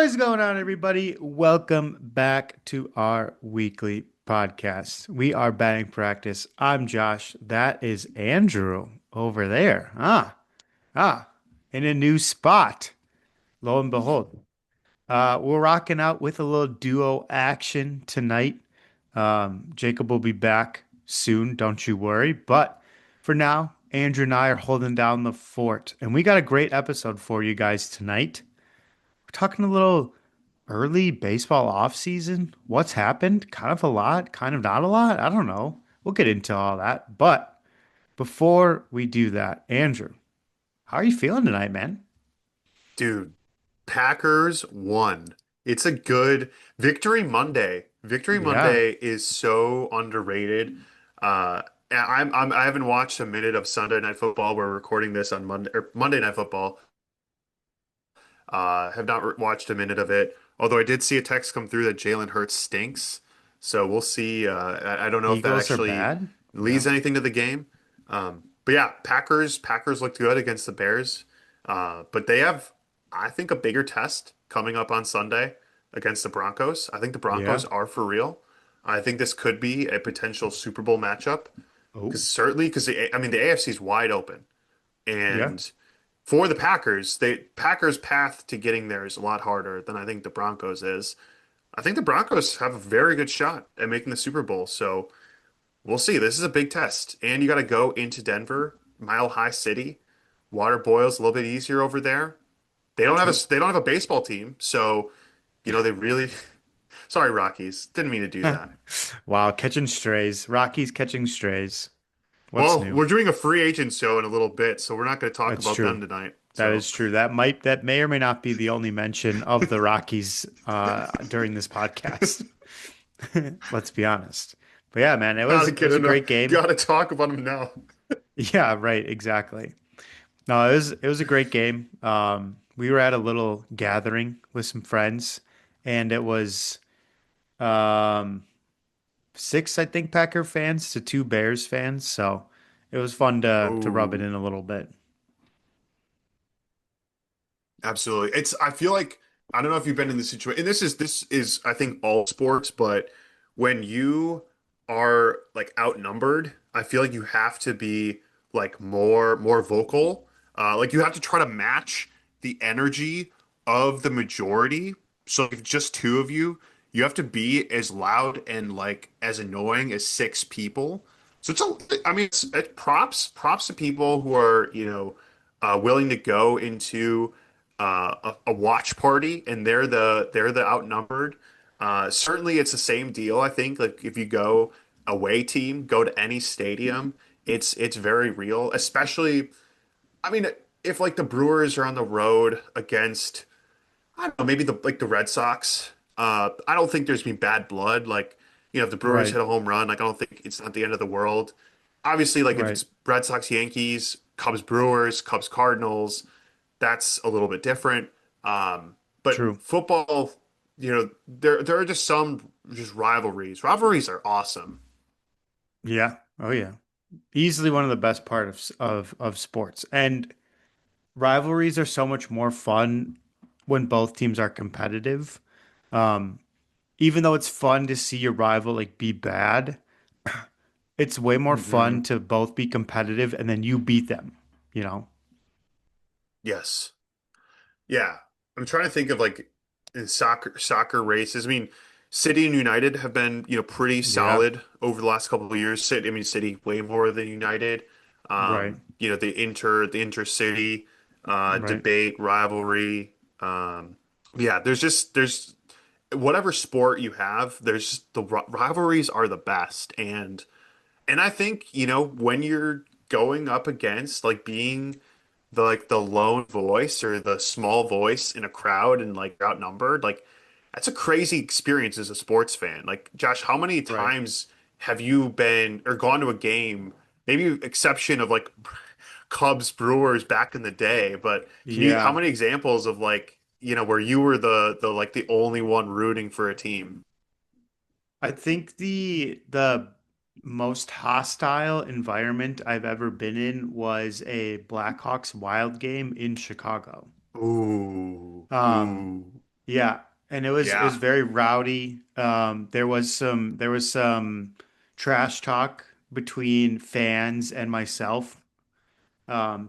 What is going on, everybody? Welcome back to our weekly podcast. We are batting practice. I'm Josh. That is Andrew over there. In a new spot. Lo and behold. We're rocking out with a little duo action tonight. Jacob will be back soon, don't you worry. But for now, Andrew and I are holding down the fort, and we got a great episode for you guys tonight. We're talking a little early baseball offseason. What's happened? Kind of a lot, kind of not a lot. I don't know. We'll get into all that. But before we do that, Andrew, how are you feeling tonight, man? Dude, Packers won. It's a good Victory Monday. Victory Yeah, Monday is so underrated. I haven't watched a minute of Sunday Night Football. We're recording this on Monday Night Football. Have not watched a minute of it. Although I did see a text come through that Jalen Hurts stinks. So we'll see. I don't know if that Eagles are actually bad. Yeah, leads anything to the game. But yeah, Packers looked good against the Bears. But they have, I think, a bigger test coming up on Sunday against the Broncos. I think the yeah. Broncos are for real. I think this could be a potential Super Bowl matchup Oh, because I mean the AFC is wide open, yeah. and for the Packers, Packers' path to getting there is a lot harder than I think the Broncos is. I think the Broncos have a very good shot at making the Super Bowl, so we'll see. This is a big test, and you got to go into Denver, Mile High City. Water boils a little bit easier over there. True. They don't have a baseball team, so they really. Sorry, Rockies, didn't mean to do that. Wow, catching strays. Rockies catching strays. What's Well, new? we're doing a free agent show in a little bit, so we're not going to talk That's about them true. tonight. That So. is true. That may or may not be the only mention of the Rockies during this podcast. Let's be honest. But yeah, man, Gotta it get was a enough. great game. Gotta talk about them now. Yeah, right, exactly. No, it was a great game. We were at a little gathering with some friends, and it was um six, I think, Packer fans to two Bears fans. So it was fun to rub it Oh, in a little bit. absolutely. I feel like I don't know if you've been in this situation, and this is I think all sports, but when you are like outnumbered, I feel like you have to be like more vocal. Like you have to try to match the energy of the majority. So if just two of you, you have to be as loud and like as annoying as six people. So I mean, it's props to people who are, willing to go into a watch party and they're the outnumbered. Certainly, it's the same deal. I think like if you go away team, go to any stadium, it's very real. Especially, I mean, if like the Brewers are on the road against, I don't know, maybe the Red Sox. I don't think there's been bad blood. Like, if the Brewers Right, hit a home run, like I don't think it's not the end of the world. Obviously, like if right. it's Red Sox, Yankees, Cubs, Brewers, Cubs, Cardinals, that's a little bit different. But True. football, there are just some just rivalries. Rivalries are awesome. Yeah. Oh yeah. Easily one of the best parts of sports. And rivalries are so much more fun when both teams are competitive. Um, Even though it's fun to see your rival like be bad, it's way more fun Hmm. to both be competitive and then you beat them, you know? Yes. Yeah. I'm trying to think of like in soccer races. I mean, City and United have been, pretty Yeah, solid over the last couple of years. City way more than United. right, The intercity right. debate, rivalry. Yeah, there's whatever sport you have, there's the rivalries are the best. And I think, when you're going up against like being the lone voice or the small voice in a crowd and like outnumbered, like that's a crazy experience as a sports fan. Like Josh, how many Right. times have you been or gone to a game, maybe exception of like Cubs Brewers back in the day, but how Yeah. many examples of like, where you were the like the only one rooting for a team? I think the most hostile environment I've ever been in was a Blackhawks Wild game in Chicago. Ooh, Um, ooh. Yeah, and it was Yeah. very rowdy. There was some trash talk between fans and myself,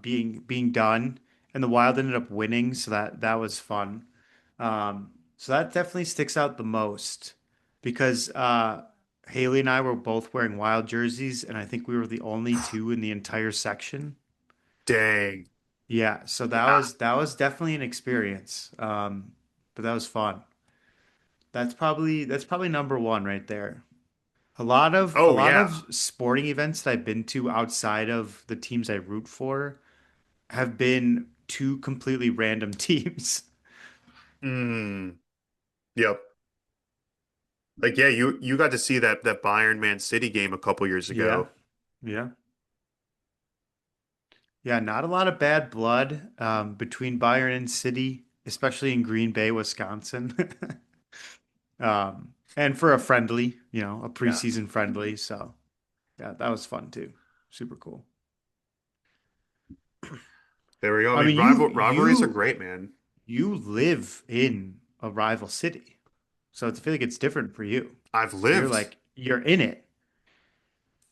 being done, and the Wild ended up winning, so that was fun. So that definitely sticks out the most because Haley and I were both wearing Wild jerseys, and I think we were the only two in the entire section. Dang. Yeah, so that Yeah. was that was definitely an experience. But that was fun. That's probably number one right there. A Oh lot yeah. of sporting events that I've been to outside of the teams I root for have been two completely random teams. Mm. Yep. Like yeah, you got to see that Bayern Man City game a couple years Yeah, ago. yeah, yeah. Not a lot of bad blood between Bayern and City, especially in Green Bay, Wisconsin. And for a friendly, a Yeah. preseason friendly. So yeah, that was fun too. Super cool. There we go. I I mean, mean, you rivalries are you great, man. you live in a rival city, so I feel like it's different for you. I've You're lived like you're in it.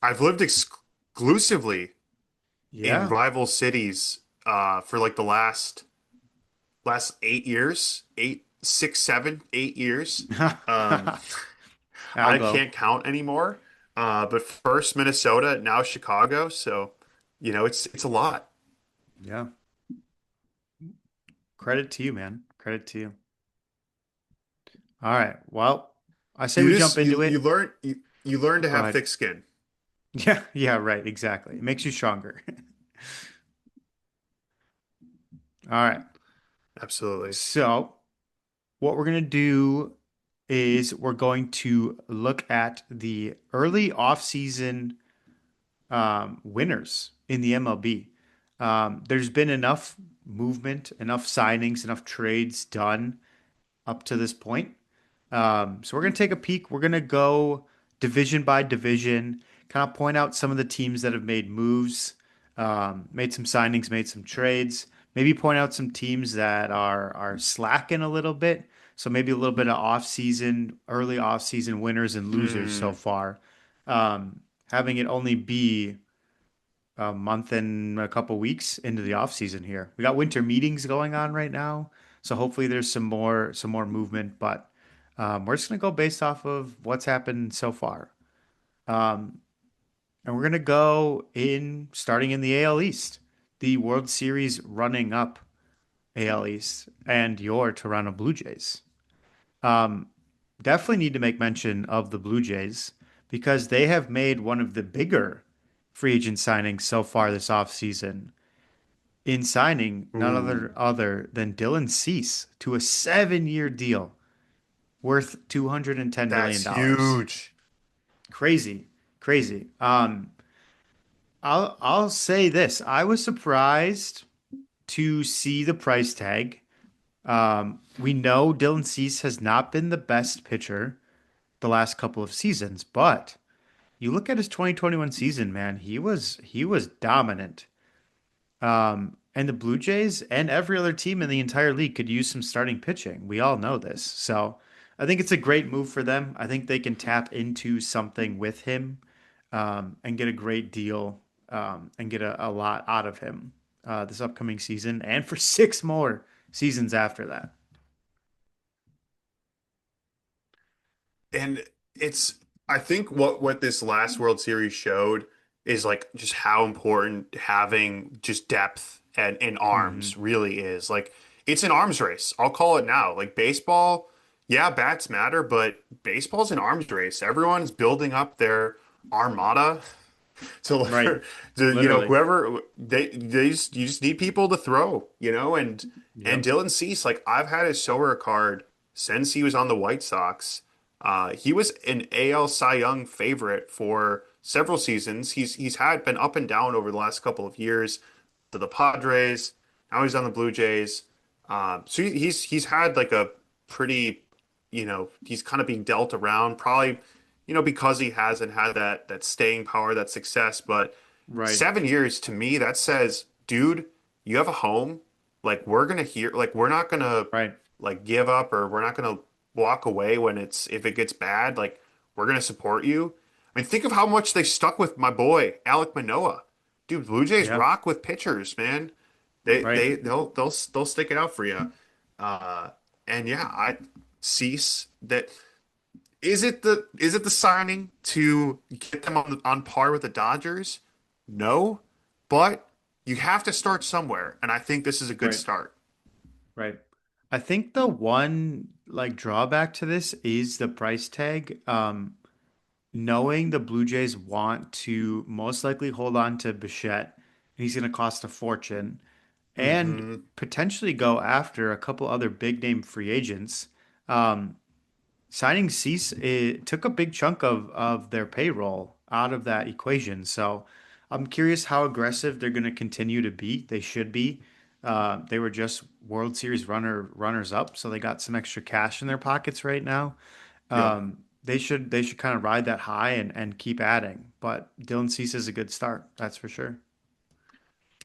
I've lived exclusively in Yeah. rival cities for like the last 8 years, 8, 6, 7, 8 years. Um, I'll I go. can't count anymore. But first Minnesota, now Chicago. So, it's a lot. Yeah. Credit to you, man. Credit to you. All right. Well, I say You we jump just into you it. learn you learn to Go have ahead. thick skin. Yeah, yeah, right. Exactly. It makes you stronger. All right. Absolutely. So, what we're going to do is we're going to look at the early offseason winners in the MLB. There's been enough movement, enough signings, enough trades done up to this point. So we're going to take a peek. We're going to go division by division, kind of point out some of the teams that have made moves, made some signings, made some trades. Maybe point out some teams that are slacking a little bit. So maybe a little bit of early off season winners and losers so Hmm. far. Having it only be a month and a couple weeks into the off season here. We got winter meetings going on right now, so hopefully there's some more movement. But we're just gonna go based off of what's happened so far, and we're gonna go in starting in the AL East, the World Series running up AL East, and your Toronto Blue Jays. Um, Definitely need to make mention of the Blue Jays because they have made one of the bigger free agent signings so far this offseason in signing none Ooh, other than Dylan Cease to a 7-year deal worth $210 that's million. dollars. huge. Crazy, crazy. I'll say this. I was surprised to see the price tag. We know Dylan Cease has not been the best pitcher the last couple of seasons, but you look at his 2021 season, man, he was dominant. And the Blue Jays and every other team in the entire league could use some starting pitching. We all know this. So I think it's a great move for them. I think they can tap into something with him, and get a great deal, and get a lot out of him this upcoming season and for 6 more seasons after that. And it's I think what this last World Series showed is like just how important having just depth and in Hmm. arms really is. Like it's an arms race. I'll call it now. Like baseball, yeah, bats matter, but baseball's an arms race. Everyone's building up their armada to, Right. Literally. whoever you just need people to throw, and Yep. Dylan Cease, like I've had his Sorare card since he was on the White Sox. He was an AL Cy Young favorite for several seasons. He's had been up and down over the last couple of years to the Padres. Now he's on the Blue Jays. So he's had like a pretty, he's kind of being dealt around, probably, because he hasn't had that staying power, that success. But Right. 7 years to me, that says, dude, you have a home. Like we're not gonna Right. like give up or we're not gonna walk away when if it gets bad. Like we're gonna support you. I mean, think of how much they stuck with my boy Alek Manoah. Dude, Blue Jays Yeah, rock with pitchers, man. They right, they they'll stick it out for you. Uh, and yeah, I Cease that is it the signing to get them on par with the Dodgers? No, but you have to start somewhere, and I think this is a good right, start. right. I think the one like drawback to this is the price tag. Knowing the Blue Jays want to most likely hold on to Bichette, and he's going to cost a fortune, and Hmm. potentially go after a couple other big name free agents. Um, Signing Cease, it took a big chunk of their payroll out of that equation. So I'm curious how aggressive they're going to continue to be. They should be. They were just World Series runners up, so they got some extra cash in their pockets right now. Yep. They should kind of ride that high and keep adding. But Dylan Cease is a good start, that's for sure.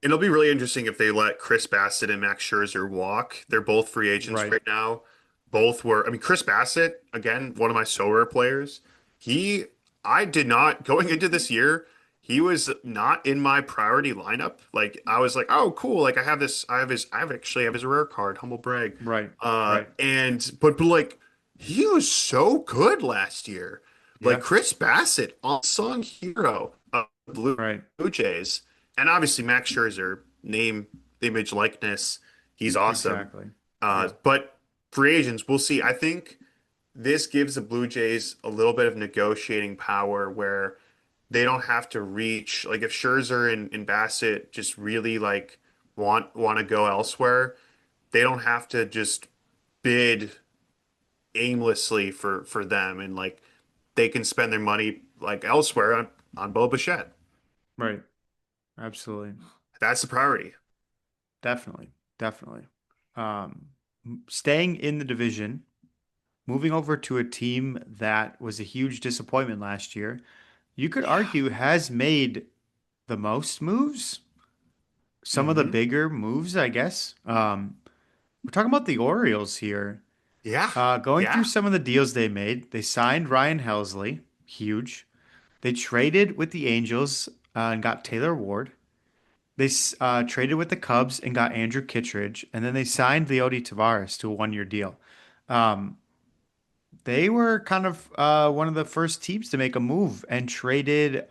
It'll be really interesting if they let Chris Bassett and Max Scherzer walk. They're both free agents Right, right now. Both were, I mean, Chris Bassett, again, one of my so rare players. He, I did not, going into this year, he was not in my priority lineup. Like, I was like, oh, cool. Like, I actually have his rare card, humble brag. right, right. But like, he was so good last year. Like, Yeah, Chris Bassett, unsung hero of the right. Blue Jays. And obviously Max Scherzer, name, image, likeness, he's awesome. Exactly. Yeah, But free agents, we'll see. I think this gives the Blue Jays a little bit of negotiating power where they don't have to reach. Like if Scherzer and Bassett just really like want to go elsewhere, they don't have to just bid aimlessly for them and like they can spend their money like elsewhere on Bo Bichette. right. Absolutely. That's the priority. Definitely. Definitely. Um, Staying in the division, moving over to a team that was a huge disappointment last year, you could Yeah. argue has made the most moves, some of the Hmm. bigger moves, I guess. We're talking about the Orioles here. Yeah. Going through Yeah. some of the deals they made, they signed Ryan Helsley, huge. They traded with the Angels and got Taylor Ward. They traded with the Cubs and got Andrew Kittredge, and then they signed Leody Taveras to a one-year deal. Um, they were kind of one of the first teams to make a move and traded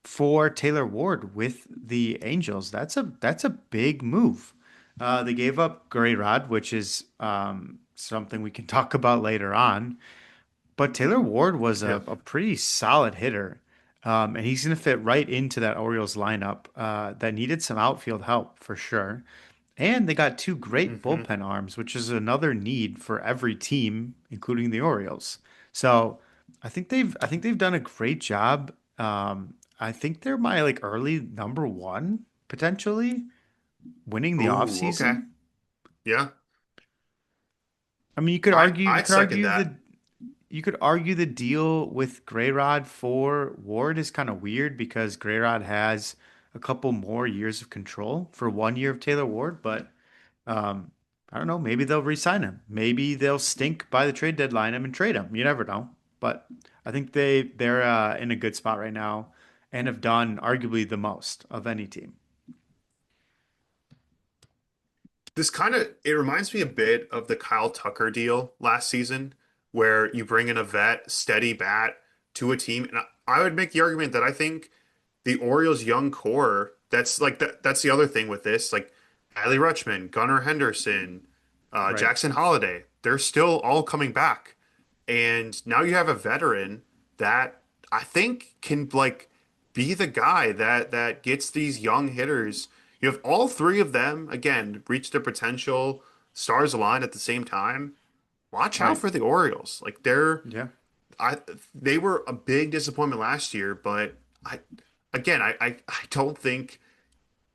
for Taylor Ward with the Angels. That's a big move. They gave up Gray Rod, which is something we can talk about later on. But Taylor Ward was Yeah. a pretty solid hitter. And he's going to fit right into that Orioles lineup that needed some outfield help for sure. And they got two great Hmm. bullpen arms, which is another need for every team, including the Orioles. So I think they've done a great job. I think they're my like early number one potentially winning the Ooh, okay. offseason. Yeah. I mean, you could I argue you I'd could second argue that. the deal with Greyrod for Ward is kind of weird because Greyrod has a couple more years of control for 1 year of Taylor Ward, but um, I don't know. Maybe they'll re-sign him. Maybe they'll stink by the trade deadline him and trade him. You never know. But I think they're in a good spot right now and have done arguably the most of any team. This kind of it reminds me a bit of the Kyle Tucker deal last season, where you bring in a vet, steady bat to a team. And I would make the argument that I think the Orioles' young core, that's the other thing with this, like Adley Rutschman, Gunnar Henderson, Right. Jackson Holliday, they're still all coming back. And now you have a veteran that I think can like be the guy that gets these young hitters. You have all three of them again reach their potential, stars align at the same time. Watch out Right. for the Orioles. Yeah. I they were a big disappointment last year, but I I don't think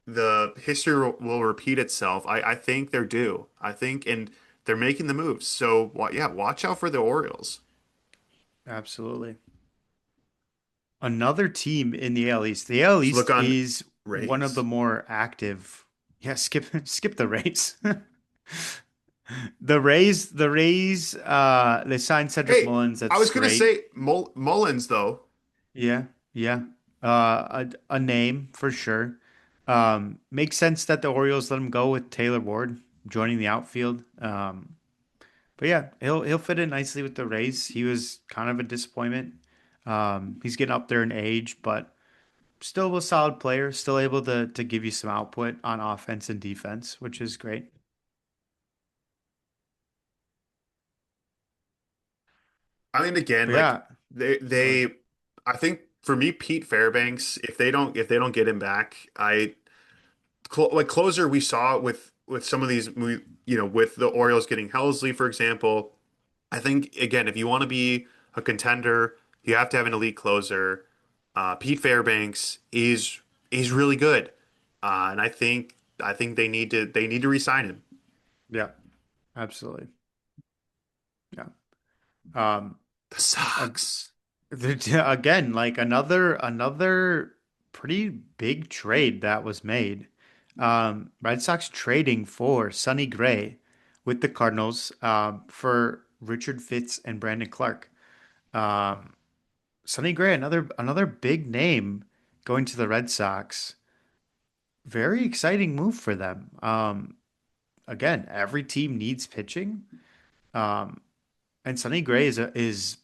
the history will repeat itself. I think they're due. I think and they're making the moves. So yeah, watch out for the Orioles. Absolutely. Another team in the AL East. The AL Just look East on is one of the Rays. more active. Yeah, skip the race. The Rays, they signed Cedric Hey, Mullins. I That's was gonna great. say Mullins though. Yeah, yeah. A name for sure. Makes sense that the Orioles let him go with Taylor Ward joining the outfield. But yeah, he'll fit in nicely with the Rays. He was kind of a disappointment. He's getting up there in age, but still a solid player, still able to give you some output on offense and defense, which is great. I mean, again, But like yeah, they go ahead. they, I think for me, Pete Fairbanks, if they don't get him back, like closer we saw with some of these, with the Orioles getting Helsley, for example. I think again, if you want to be a contender, you have to have an elite closer. Pete Fairbanks is really good, and I think they need to re-sign him. Yeah, absolutely. Yeah. Um, The ag- Sox. again, like another pretty big trade that was made. Red Sox trading for Sonny Gray with the Cardinals for Richard Fitz and Brandon Clark. Um, Sonny Gray, another big name going to the Red Sox. Very exciting move for them. Again, every team needs pitching. Um, and Sonny Gray is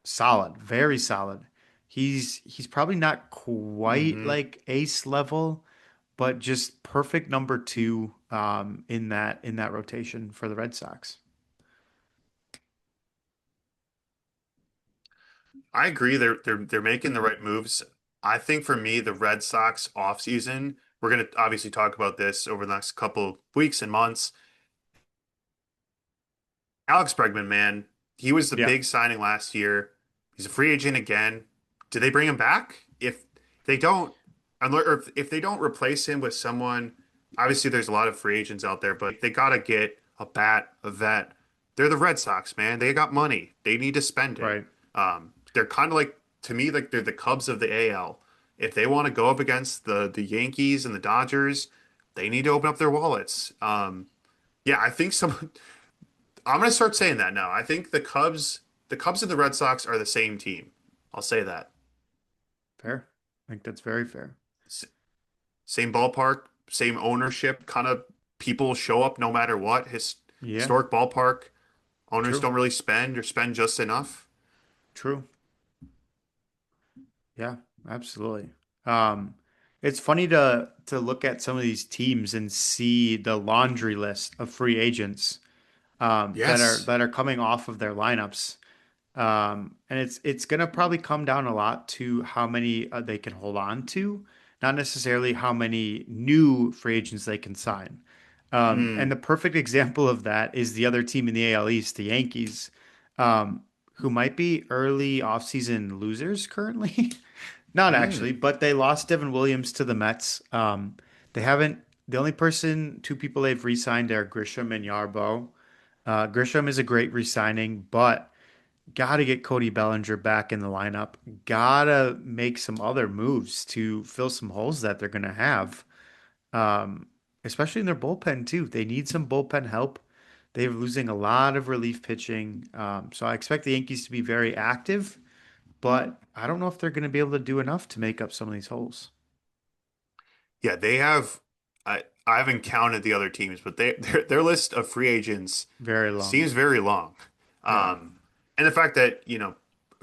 solid, very solid. He's probably not quite Hmm. like ace level, but just perfect number two in that rotation for the Red Sox. I agree. They're making the right moves. I think for me, the Red Sox offseason, we're going to obviously talk about this over the next couple of weeks and months. Alex Bregman, man, he was the Yeah, big signing last year. He's a free agent again. Did they bring him back? If they don't, or if they don't replace him with someone, obviously there's a lot of free agents out there, but they got to get a bat, a vet. They're the Red Sox, man. They got money. They need to spend it. right. They're kind of like, to me, like they're the Cubs of the AL. If they want to go up against the Yankees and the Dodgers, they need to open up their wallets. Yeah, I think some. I'm gonna start saying that now. I think the Cubs and the Red Sox are the same team. I'll say that. Fair. I think that's very fair. S- Same ballpark, same ownership. Kind of people show up no matter what. Yeah, Historic ballpark. Owners true. don't really spend or spend just enough. True. Yeah, absolutely. Um, it's funny to look at some of these teams and see the laundry list of free agents that are Yes. that are coming off of their lineups. And it's gonna probably come down a lot to how many they can hold on to, not necessarily how many new free agents they can sign. And Mm. the perfect example of that is the other team in the AL East, the Yankees, um, who might be early offseason losers currently. Not actually, Mm. but they lost Devin Williams to the Mets. They haven't. The only two people they've re-signed are Grisham and Yarbo. Grisham is a great re-signing, but gotta get Cody Bellinger back in the lineup. Gotta make some other moves to fill some holes that they're gonna have, um, especially in their bullpen too. They need some bullpen help. They're losing a lot of relief pitching, so I expect the Yankees to be very active, but I don't know if they're gonna be able to do enough to make up some of these holes. Yeah, they have. I haven't counted the other teams, but their list of free agents Very long. seems very long. Yeah. And the fact that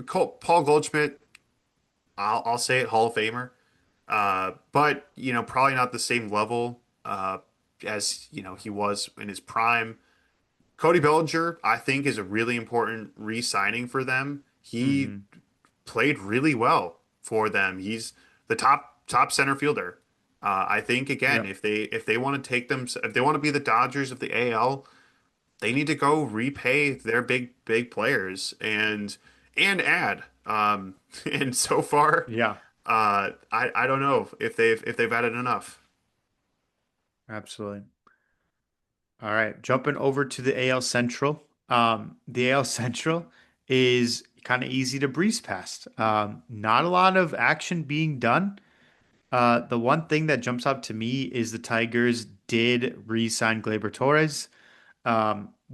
Paul Goldschmidt, I'll say it, Hall of Famer, but probably not the same level as he was in his prime. Cody Bellinger, I think, is a really important re-signing for them. He Hmm. played really well for them. He's the top center fielder. I think again, Yeah. if they want to take them, if they want to be the Dodgers of the AL, they need to go repay their big players and add. And so far, Yeah. I don't know if they've added enough. Absolutely. All right, jumping over to the AL Central. The AL Central is kind of easy to breeze past. Not a lot of action being done. The one thing that jumps out to me is the Tigers did re-sign Gleyber Torres.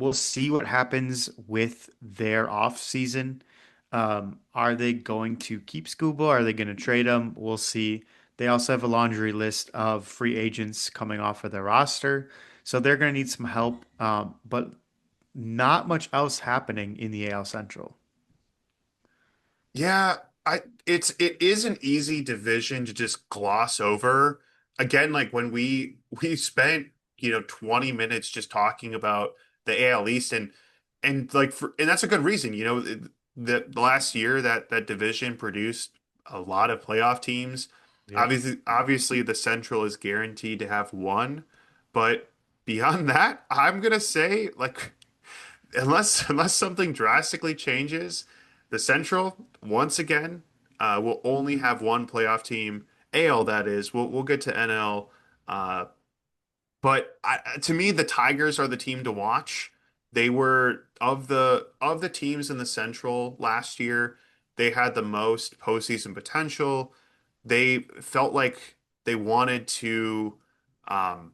we'll see what happens with their off season. Are they going to keep Scuba? Are they going to trade him? We'll see. They also have a laundry list of free agents coming off of their roster, so they're going to need some help. But not much else happening in the AL Central. Yeah, it is an easy division to just gloss over. Again, like when we spent, 20 minutes just talking about the AL East and like and that's a good reason, the last year that division produced a lot of playoff teams. Yep. Obviously the Central is guaranteed to have one, but beyond that, I'm gonna say like unless something drastically changes, the Central once again will only have one playoff team. AL that is. We'll get to NL, but to me, the Tigers are the team to watch. They were of the teams in the Central last year. They had the most postseason potential. They felt like they wanted to, um,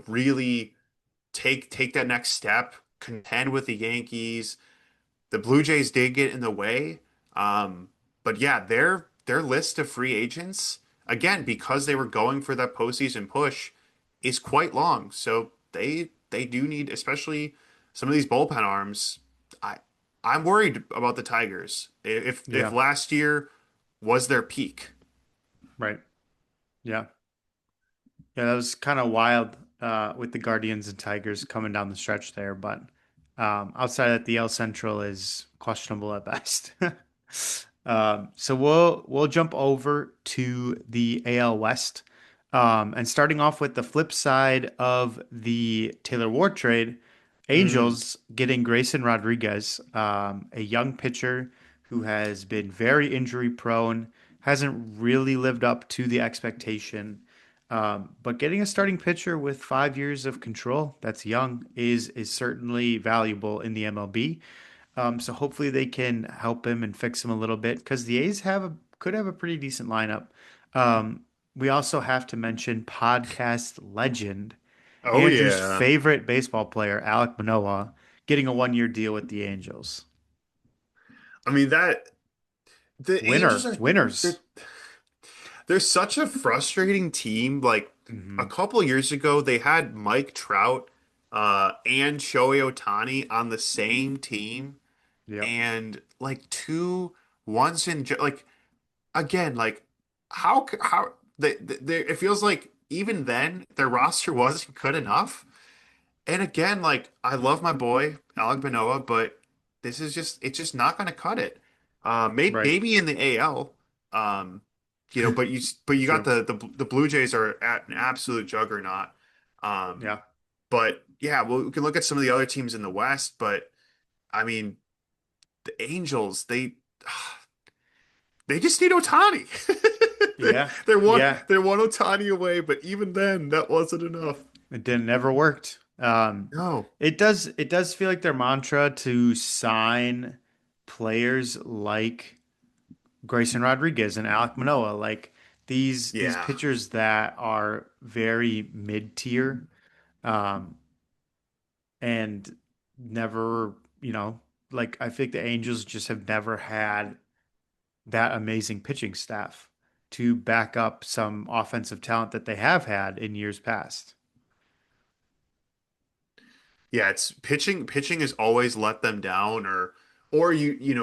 really take that next step, contend with the Yankees. The Blue Jays did get in the way. But yeah, their list of free agents, again, because they were going for that postseason push, is quite long. So they do need, especially some of these bullpen arms. I I'm worried about the Tigers. If Yeah. last year was their peak. Right. Yeah. Yeah, that was kind of wild with the Guardians and Tigers coming down the stretch there, but outside that, the L Central is questionable at best. So we'll jump over to the AL West, and starting off with the flip side of the Taylor Ward trade, Mm, Angels getting Grayson Rodriguez, a young pitcher who has been very injury prone, hasn't really lived up to the expectation. But getting a starting pitcher with 5 years of control, that's young, is certainly valuable in the MLB. So hopefully they can help him and fix him a little bit because the A's could have a pretty decent lineup. Um, we also have to mention podcast legend, oh Andrew's yeah. favorite baseball player, Alek Manoah, getting a 1 year deal with the Angels. I mean that the Angels Winner, are they're winners. They're such a frustrating team. Like a Hmm. couple years ago, they had Mike Trout and Shohei Ohtani on the same team, Yep. and like two once in like again like how they it feels like even then their roster wasn't good enough. And again, like I love my boy Alec Manoah, but this is just it's just not going to cut it. Right. Maybe in the AL, um, but you got True. the Blue Jays are at an absolute juggernaut. Um, Yeah. but yeah, well, we can look at some of the other teams in the West, but I mean the Angels they just need Ohtani. They're, Yeah. they're one Yeah. they're one Ohtani away, but even then, that wasn't enough. It didn't never worked. No. It does feel like their mantra to sign players like Grayson Rodriguez and Alek Manoah, like these Yeah. pitchers that are very mid tier, um, and never, like I think the Angels just have never had that amazing pitching staff to back up some offensive talent that they have had in years past. Yeah, it's pitching. Pitching has always let them down, or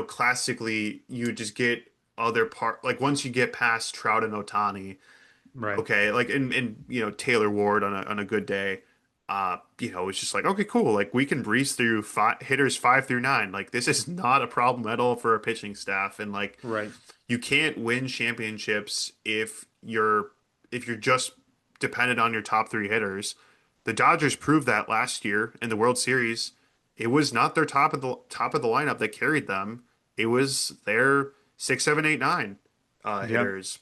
classically you just get other part like once you get past Trout and Ohtani, Right. okay, like and Taylor Ward on a good day, it's just like okay, cool, like we can breeze through hitters 5 through 9. Like this is not a problem at all for a pitching staff, and like Right. you can't win championships if you're just dependent on your top three hitters. The Dodgers proved that last year in the World Series. It was not their top of the lineup that carried them. It was their 6, 7, 8, 9 Yeah. hitters.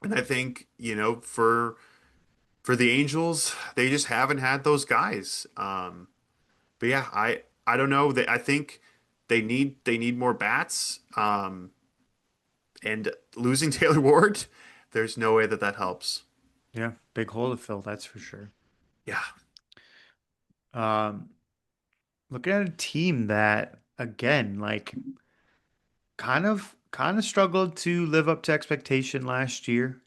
And I think, for the Angels, they just haven't had those guys. But yeah, I don't know. I think they need more bats. And losing Taylor Ward, there's no way that helps. Yeah. Big hole to fill, that's for sure. Yeah. Um, looking at a team that again, like kind of struggled to live up to expectation last year.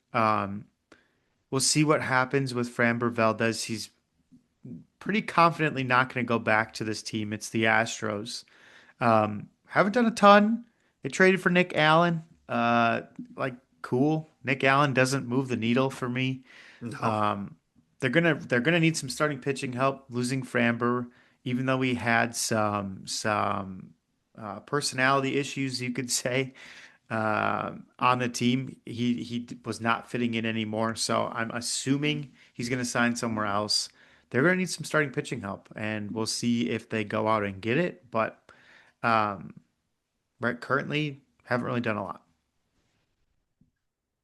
We'll see what happens with Framber Valdez. He's pretty confidently not going to go back to this team. It's the Astros. Haven't done a ton. They traded for Nick Allen. Like cool. Nick Allen doesn't move the needle for me. No. Um, they're gonna need some starting pitching help. Losing Framber, even though we had some personality issues, you could say, on the team, he was not fitting in anymore. So I'm assuming he's gonna sign somewhere else. They're gonna need some starting pitching help, and we'll see if they go out and get it. But um, right currently, haven't really done a lot.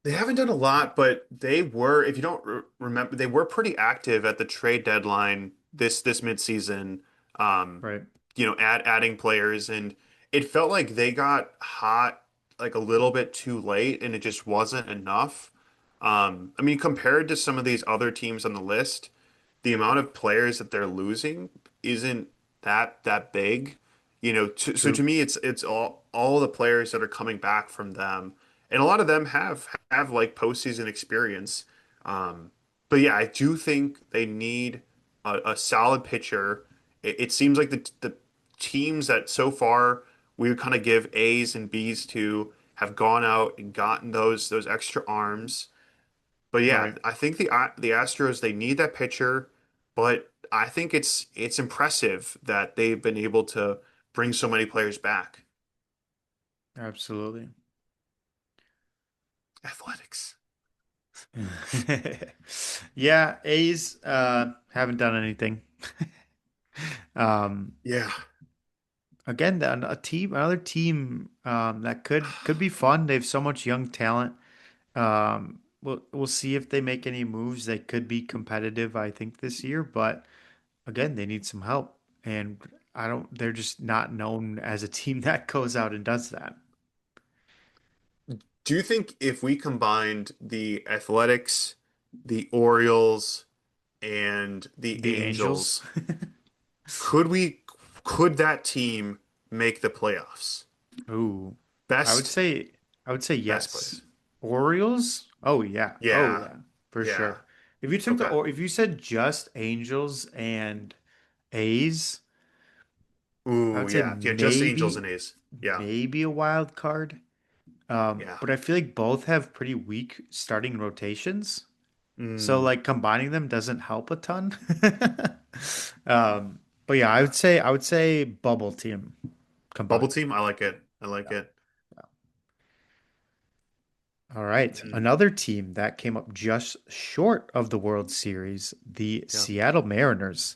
They haven't done a lot, but they were, if you don't re remember, they were pretty active at the trade deadline this midseason. Um, Right, adding players, and it felt like they got hot like a little bit too late, and it just wasn't enough. I mean, compared to some of these other teams on the list, the amount of players that they're losing isn't that big. So to true. me, it's all the players that are coming back from them, and a lot of them have like postseason experience. Um, but yeah, I do think they need a solid pitcher. It seems like the teams that so far we would kind of give A's and B's to have gone out and gotten those extra arms. But yeah, Right, I think the Astros they need that pitcher, but I think it's impressive that they've been able to bring so many players back. absolutely. Athletics. Yeah, A's haven't done anything. Um, Yeah. again, another team that could be fun. They have so much young talent. We'll see if they make any moves. They could be competitive, I think, this year, but again, they need some help. And I don't, they're just not known as a team that goes out and does that. Do you think if we combined the Athletics, the Orioles, and the The Angels. Angels, could we could that team make the playoffs? Ooh, I would Best say I would say best yes. place. Orioles? Oh yeah. Oh Yeah. yeah. For Yeah. sure. If you took the Okay. or if you said just Angels and A's, I Ooh, would say yeah. Yeah, just Angels and maybe A's. Yeah. maybe a wild card. Yeah. But I feel like both have pretty weak starting rotations. So Mm, like combining them doesn't help a ton. But yeah, yeah. I would say bubble team Bubble combined. team, I like it. I like Yeah. it. All right. Mm, Another team that came up just short of the World Series, the yeah. Seattle Mariners.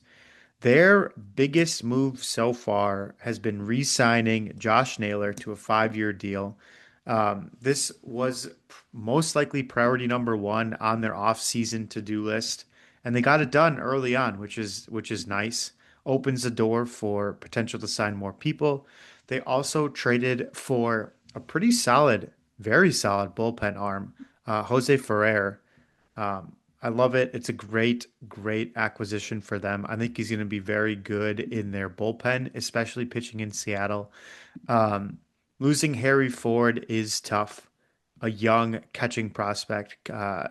Their biggest move so far has been re-signing Josh Naylor to a 5-year deal. This was most likely priority number one on their off-season to-do list, and they got it done early on, which is nice. Opens the door for potential to sign more people. They also traded for a pretty solid, very solid bullpen arm, Jose Ferrer. I love it. It's a great acquisition for them. I think he's going to be very good in their bullpen, especially pitching in Seattle. Um, Losing Harry Ford is tough. A young catching prospect.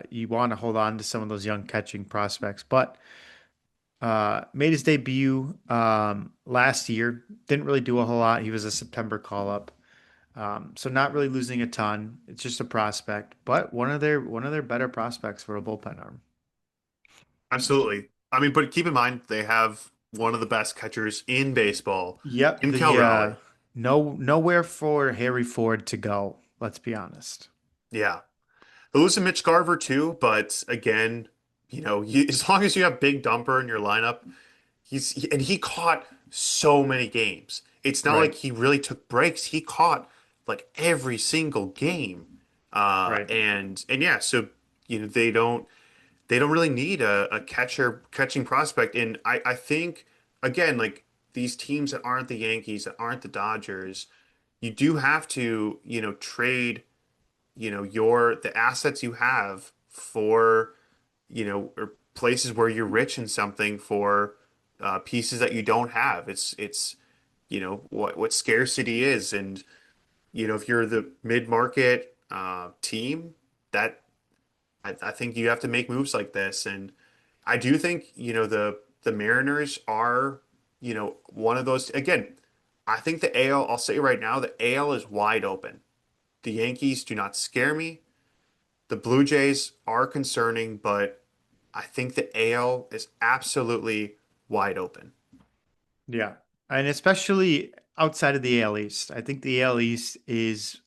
You want to hold on to some of those young catching prospects, but made his debut last year. Didn't really do a whole lot. He was a September call up. So not really losing a ton. It's just a prospect, but one of their better prospects for a bullpen arm. Absolutely. I mean, but keep in mind they have one of the best catchers in baseball Yep, in Cal the Raleigh. nowhere for Harry Ford to go, let's be honest. Yeah. They lose to Mitch Garver too, but again, as long as you have Big Dumper in your lineup, and he caught so many games. It's not like Right, he really took breaks. He caught like every single game. right. And yeah, so they don't really need a catching prospect. And I think again, like these teams that aren't the Yankees, that aren't the Dodgers, you do have to, trade, the assets you have for, or places where you're rich in something for, pieces that you don't have. It's what scarcity is, and if you're the mid-market team, that I think you have to make moves like this. And I do think the Mariners are one of those. Again, I think the AL. I'll say right now, the AL is wide open. The Yankees do not scare me. The Blue Jays are concerning, but I think the AL is absolutely wide open. Yeah. And especially outside of the AL East. I think the AL East is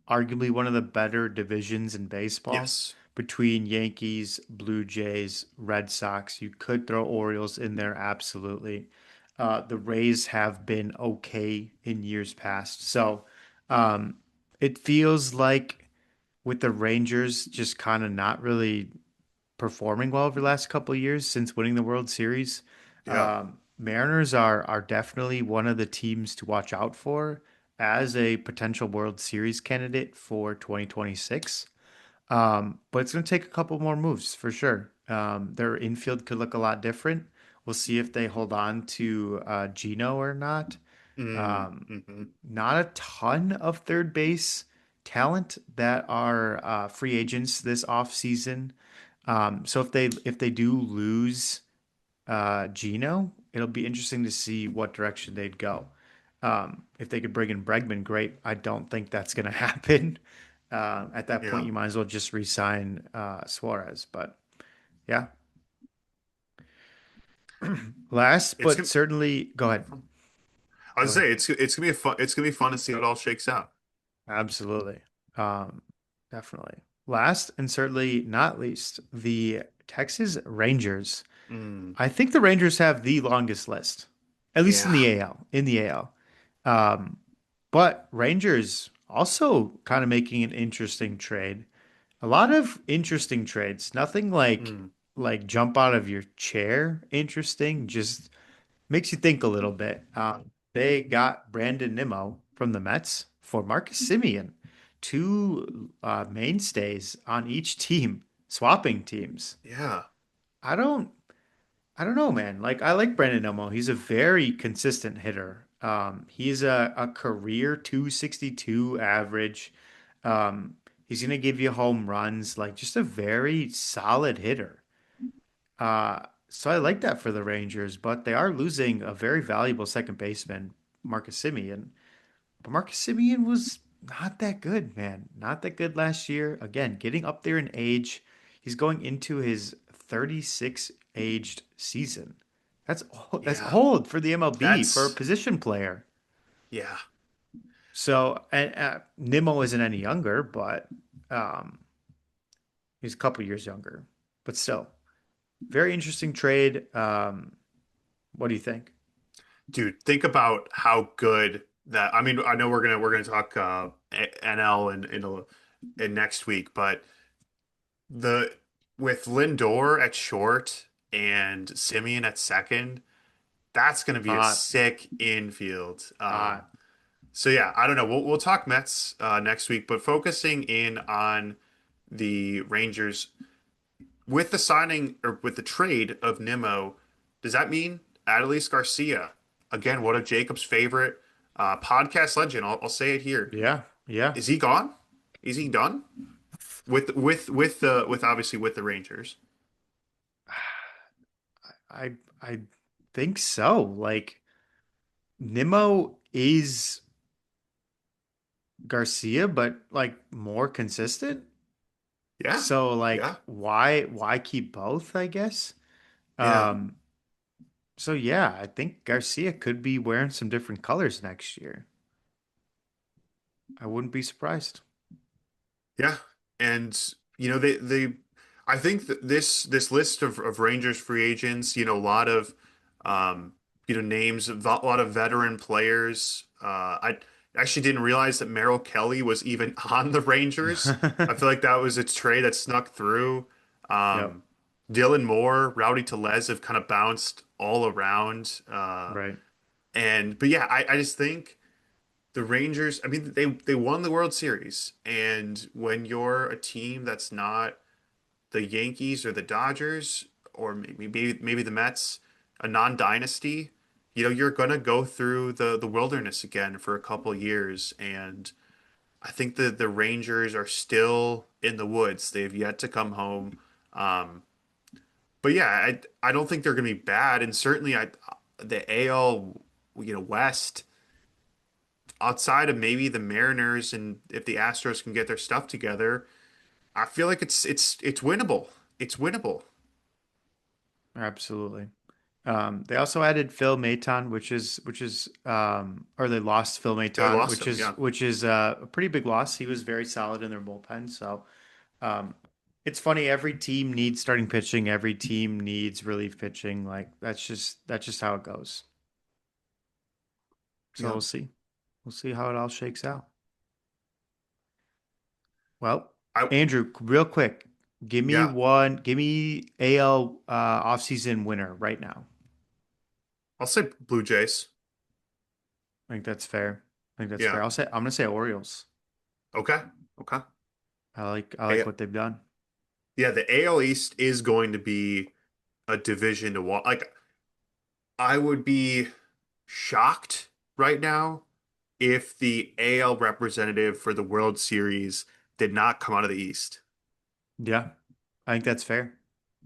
arguably one of the better divisions in baseball Yes. between Yankees, Blue Jays, Red Sox. You could throw Orioles in there, absolutely. The Rays have been okay in years past. So um, it feels like with the Rangers just kind of not really performing well over the last couple of years since winning the World Series. Yeah. Mariners are definitely one of the teams to watch out for as a potential World Series candidate for 2026. But it's going to take a couple more moves for sure. Their infield could look a lot different. We'll see if they hold on to Gino or not. Um, Mm-hmm. Not a ton of third base talent that are free agents this offseason. So if they do lose Gino, it'll be interesting to see what direction they'd go. If they could bring in Bregman, great. I don't think that's going to happen. At that point, Yeah. you might as well just re-sign Suarez. But yeah, last It's but gonna certainly, go ahead. I Go would ahead. say it's gonna be fun. It's gonna be fun to see how it all shakes out. Absolutely. Um, Definitely. Last and certainly not least, the Texas Rangers. Mm, I think the Rangers have the longest list, at least in yeah. the AL. In the AL, um, but Rangers also kind of making an interesting trade. A lot of interesting trades. Nothing Mm, like jump out of your chair. Interesting. Just makes you think a little bit. They got Brandon Nimmo from the Mets for Marcus Simeon, two mainstays on each team, swapping teams. yeah. I don't I don't know, man. Like I like Brandon Nimmo. He's a very consistent hitter. He's a career 262 average. Um, he's gonna give you home runs, like just a very solid hitter. So I like that for the Rangers, but they are losing a very valuable second baseman, Marcus Simeon. But Marcus Simeon was not that good, man. Not that good last year. Again, getting up there in age. He's going into his 36 aged season. That's Yeah. old for the MLB for a That's position player. yeah. So, and Nimmo isn't any younger, but um, he's a couple years younger. But still, very interesting trade. What do you think? Dude, think about how good that I mean, I know we're gonna talk NL in next week, but the with Lindor at short and Simeon at second, that's gonna be a Hot, sick infield. hot. So yeah, I don't know. We'll talk Mets next week, but focusing in on the Rangers with the signing or with the trade of Nimmo, does that mean Adolis Garcia, again, one of Jacob's favorite podcast legend? I'll say it here. Yeah, yeah. Is he gone? Is he done with obviously with the Rangers? I think so. Like Nimmo is Garcia, but like more consistent. Yeah, So like yeah, why keep both, I guess? yeah, Um so yeah, I think Garcia could be wearing some different colors next year. I wouldn't be surprised. yeah. And they I think that this list of Rangers free agents, a lot of um, names, a lot of veteran players. I actually didn't realize that Merrill Kelly was even on the Rangers. I feel like that was a trade that snuck through. Yep, Um, Dylan Moore, Rowdy Tellez have kind of bounced all around. right. But yeah, I just think the Rangers, I mean, they won the World Series, and when you're a team that's not the Yankees or the Dodgers or maybe the Mets, a non-dynasty, you're gonna go through the wilderness again for a couple years, and I think the Rangers are still in the woods. They've yet to come home. Um, but yeah, I don't think they're gonna be bad, and certainly the AL West outside of maybe the Mariners and if the Astros can get their stuff together, I feel like it's winnable. It's winnable. Absolutely. They also added Phil Maton, or they lost Phil They Maton, lost him, yeah. which is a pretty big loss. He was very solid in their bullpen. So um, it's funny. Every team needs starting pitching. Every team needs relief pitching. Like that's just how it goes. So Yeah. we'll see how it all shakes out. Well, I Andrew, real quick, yeah. give me AL offseason winner right now. I'll say Blue Jays. I think that's fair. I think that's Yeah. fair. I'm gonna say Orioles. Okay. Okay. I like A what they've done. yeah, the AL East is going to be a division to watch. Like I would be shocked right now if the AL representative for the World Series did not come out of the East. Yeah, I think that's fair.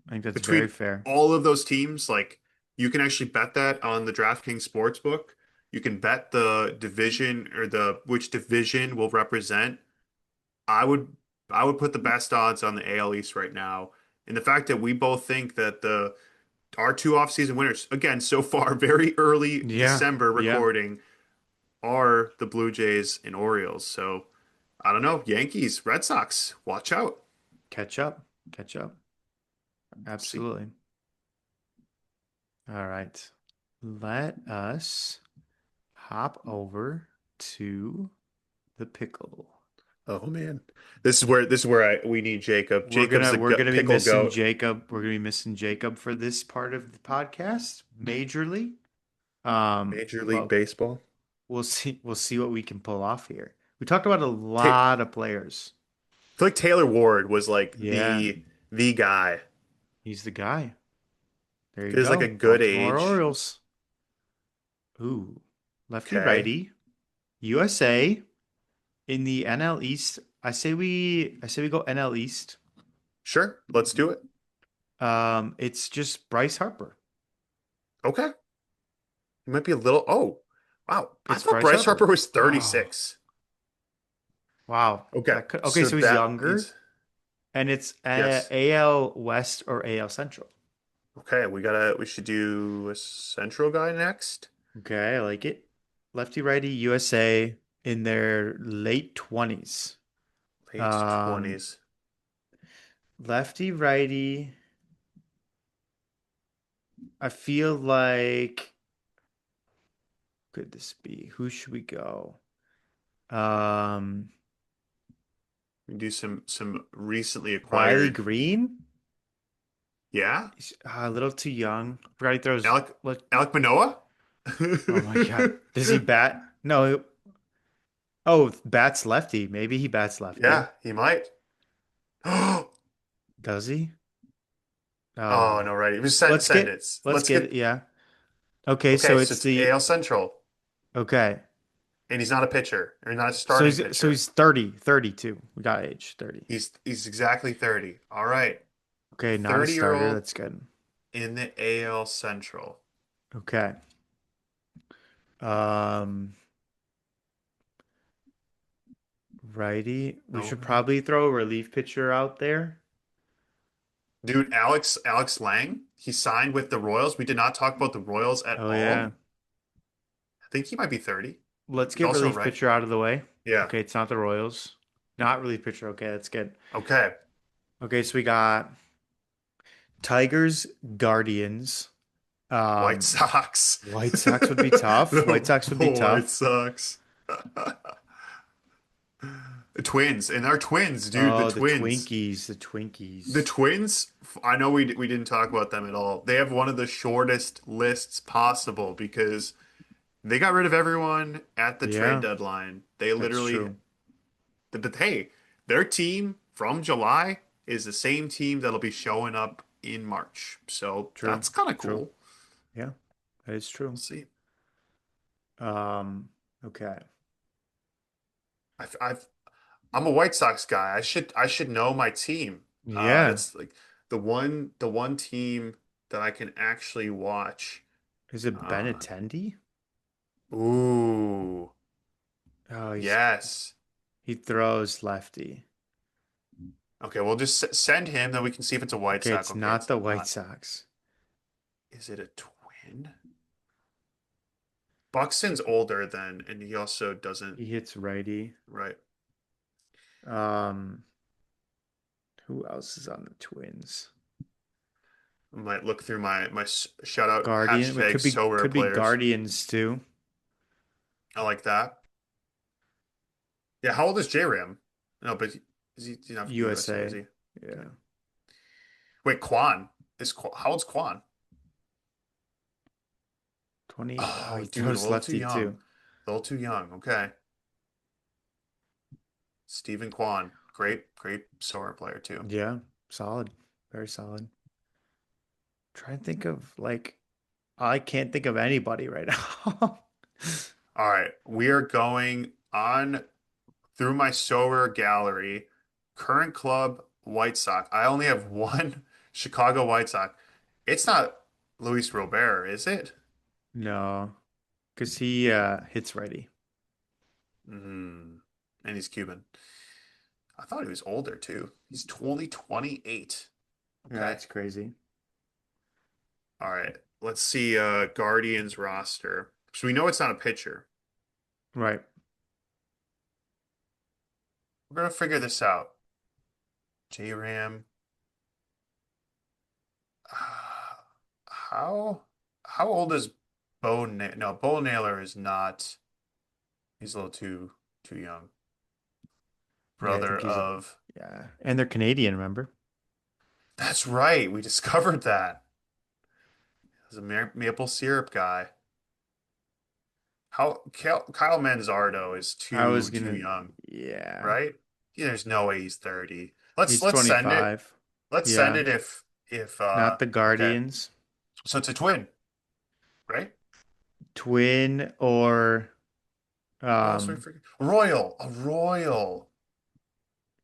I think that's very Between fair. all of those teams, like you can actually bet that on the DraftKings Sportsbook. You can bet the division or the which division will represent. I would I would put the best odds on the AL East right now. And the fact that we both think that the our two offseason winners, again, so far, very early Yeah, December yeah. recording, are the Blue Jays and Orioles. So I don't know. Yankees, Red Sox, watch out. Catch up, catch up. See. Absolutely. All right. Let us hop over to the pickle. Oh man. This is where I we need Jacob. We're Jacob's gonna the we're gonna be pickle missing goat. Jacob. We're gonna be missing Jacob for this part of the podcast, majorly. Major League But Baseball. we'll see what we can pull off here. We talked about a Ta I lot of players. feel like Taylor Ward was like Yeah, the guy. he's the guy. There you He was like a go. good Baltimore age. Orioles. Ooh, lefty Okay. righty. USA in the NL East. I say we go NL East. Sure. Let's do it. It's just Bryce Harper. Okay. He might be a little. Oh, wow. I It's thought Bryce Bryce Harper Harper. was Oh, 36. wow. Okay. That could okay, So so he's that younger means, and it's yes. AL West or AL Central. Okay. We should do a central guy next. Okay, I like it. Lefty righty USA in their late 20s. Late Um, 20s. lefty righty, I feel like could this be? Who should we go? Um, We do some recently Riley acquired. Green? Yeah. He's a little too young. Forgot he throws. Alec What? Alec Manoah? Oh my God. Does he bat? No. Oh, bats lefty. Maybe he bats lefty. Yeah, he might. Does he? Oh, Oh, no, right. It was let's send get it. let's Let's get it. get Yeah. Okay, okay, so so it's it's AL the Central. okay. And he's not a pitcher, or not a So starting he's pitcher. 30, 32. We got age 30. He's exactly 30. All right. Okay, not a 30 year starter. old That's good. in the AL Central. Okay. Um, righty. We Oh, should probably throw a relief pitcher out there. dude, Alex Lang, he signed with the Royals. We did not talk about the Royals at Oh yeah. all. I think he might be 30. Let's He's get also relief right. pitcher out of the way. Yeah. Okay, it's not the Royals. Not relief pitcher. Okay, that's good. Okay. Okay, so we got Tigers, Guardians. White Um, Sox. White Sox would be tough. White The Sox would be White tough. Sox. The Twins. And our twins, dude, the Oh, the Twins. Twinkies, the The Twinkies. Twins, I know we didn't talk about them at all. They have one of the shortest lists possible because they got rid of everyone at the trade Yeah, deadline. They that's literally, true. but hey, their team from July is the same team that'll be showing up in March. So True. that's kind of True. cool. Yeah, that is We'll true. see. Um, okay. I've I'm a White Sox guy. I should know my team. Yeah. It's like the one team that I can actually watch. Is it Uh, Benintendi? ooh, Oh, yes. he throws lefty. Okay, we'll just send him, then we can see if it's a White Okay, Sox. it's Okay, not it's the White not. Sox. Is it a twin? Buxton's older than, and he also doesn't. He hits righty. Right. Um, who else is on the Twins? I might look through my shout out Guardian. It hashtag so rare could be players. Guardians too. I like that. Yeah, how old is J-Ram? No, but he's not from the USA, is USA. he? Okay. Yeah. Wait, Quan how old's Quan? 20. Oh, Oh, he dude, a throws little too lefty young. too. A little too young. Okay. Stephen Quan, great solar player too. Yeah. Solid. Very solid. Try and think of like I can't think of anybody right now. All right, we are going on through my solar gallery. Current club, White Sox. I only have one Chicago White Sox. It's not Luis Robert, is it? No, because he hits righty. Mm. And he's Cuban. I thought he was older too. He's only 28. Yeah, Okay. that's crazy. All right. Let's see Guardians roster. So we know it's not a pitcher. Right. We're gonna figure this out. J-Ram. Uh, how how old is No, Bo Naylor is not. He's a little too young. Yeah, I Brother think he's of. yeah. And they're Canadian, remember? That's right. We discovered that. He's a maple syrup guy. How Kyle Manzardo is I was too gonna young, yeah. right? Yeah, there's no way he's 30. Let's He's let's send it. 25. Let's send Yeah. it if Not the okay. Guardians. So it's a twin, right? Twin or Who else are we um forgetting? Royal, a Royal.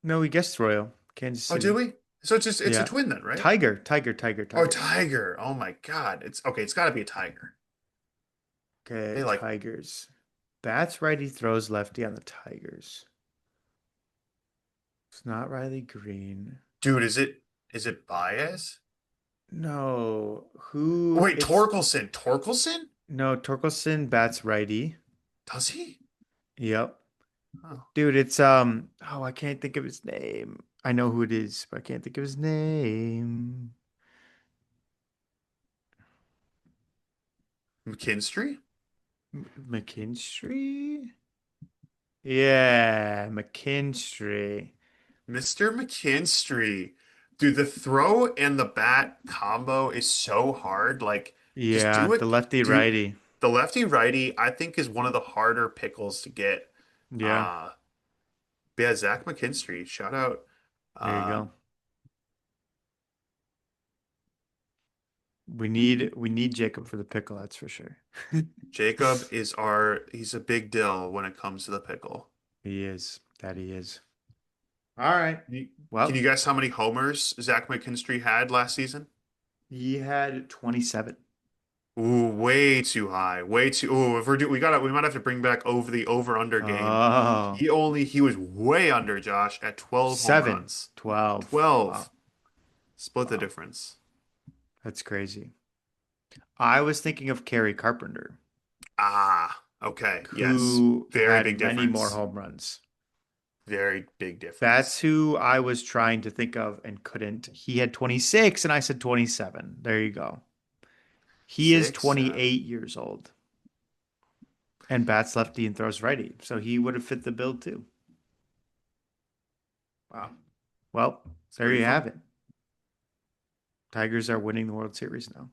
no, we guessed Royal. Kansas Oh, do City. we? So it's a Yeah. twin then, right? Tiger. Tiger. Oh my God. It's okay, it's gotta be a Tiger. Okay, They like, Tigers. That's right. He throws lefty on the Tigers. It's not Riley Green. dude, is it Baez? No, who Wait, it's Torkelson. Torkelson? no Torkelson bats righty. Does he? Yep. Oh. Dude, it's oh, I can't think of his name. I know who it is, but I can't think of his name. McKinstry? McKinstry? Yeah, McKinstry. Mr. McKinstry. Dude, the throw and the bat combo is so hard. Like, just Yeah, do the it. lefty Do righty. the lefty righty, I think, is one of the harder pickles to get. Yeah, Uh, yeah, Zach McKinstry, shout out. there you Uh, go. We need Jacob for the pickle, that's for sure. Jacob he's a big deal when it comes to the pickle. He is. That he is. All right. You- Can you Well, guess how many homers Zach McKinstry had last season? he had 27. Ooh, way too high. Way too. Ooh, if we might have to bring back over the over under game. Oh, He was way under Josh at 12 home 7, runs. 12. Wow. 12. Split the Wow. difference. That's crazy. I was thinking of Kerry Carpenter, Ah, okay. Yes. who Very had big many more difference. home runs. Very big That's difference. who I was trying to think of and couldn't. He had 26 and I said 27. There you go. He is 6, 7. 28 years old and bats lefty and throws righty. So he would have fit the bill too. Wow. Well, It's there pretty you fun. have it. Tigers are winning the World Series now.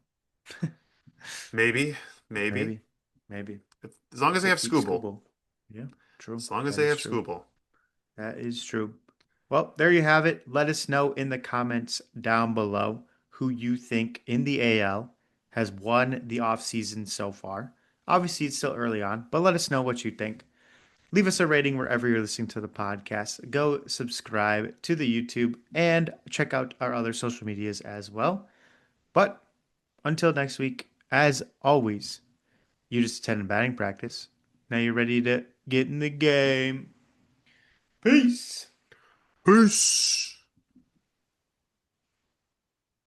Maybe, maybe. Maybe. Maybe. As long as If they they have keep Scooble. Scooble. Yeah, true. As long as That they is have true. Scooble. That is true. Well, there you have it. Let us know in the comments down below who you think in the AL has won the offseason so far. Obviously, it's still early on, but let us know what you think. Leave us a rating wherever you're listening to the podcast. Go subscribe to the YouTube and check out our other social medias as well. But until next week, as always, you just attended batting practice. Now you're ready to get in the game. Peace. Peace.